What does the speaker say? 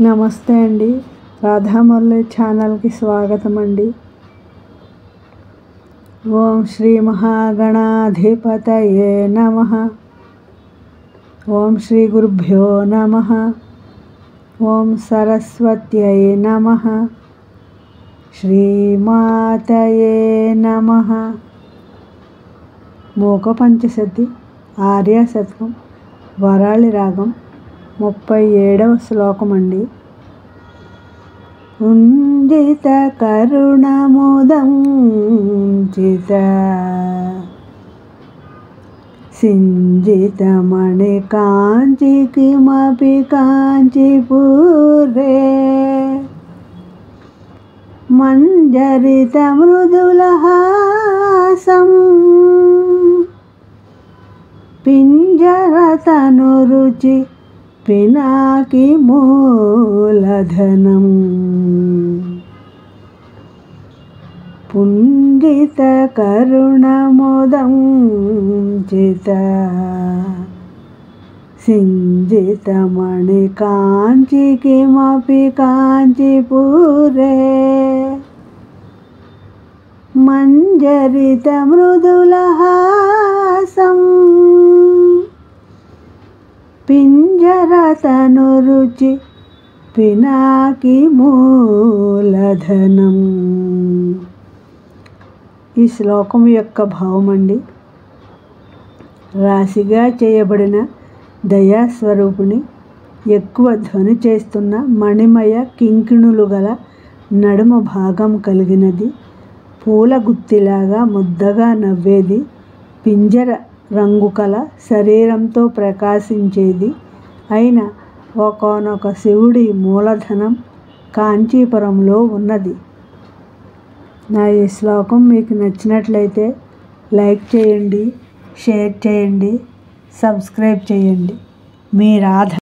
నమస్తే అండి. రాధామురళి ఛానల్కి స్వాగతం అండి. ఓం శ్రీ మహాగణాధిపతయే నమః. ఓం శ్రీ గురుభ్యో నమః. ఓం సరస్వత్యై నమః. శ్రీమాతయే నమః. మూక పంచశతి ఆర్య శతకం వరాళి రాగం 37వ శ్లోకం అండి. ఉంజిత కరుణముదంచిత సింజితమణి కాంచి కిమపి కాంచీపూరే మంజరిత మృదులహాసం పింజరతనురుచి పినాకి మూలధనం పుంజిత కరుణముదంచిత సింజితమణి కాంచి కిమపి కాంచీపూరే మంజరిత మృదులహాసం పింజరతనురుచి పినాకి మూలధనం. ఈ శ్లోకం యొక్క భావం అండి. రాశిగా చేయబడిన దయాస్వరూపుని ఎక్కువ ధ్వని చేస్తున్న మణిమయ కింకిణులు గల నడుమ భాగం కలిగినది, పూల గుత్తిలాగా ముద్దగా నవ్వేది, పింజర రంగు కల శరీరంతో ప్రకాశించేది అయిన ఒకానొక శివుడి మూలధనం కాంచీపురంలో ఉన్నది. నా ఈ శ్లోకం మీకు నచ్చినట్లయితే లైక్ చేయండి, షేర్ చేయండి, సబ్స్క్రైబ్ చేయండి. మీ రాధ.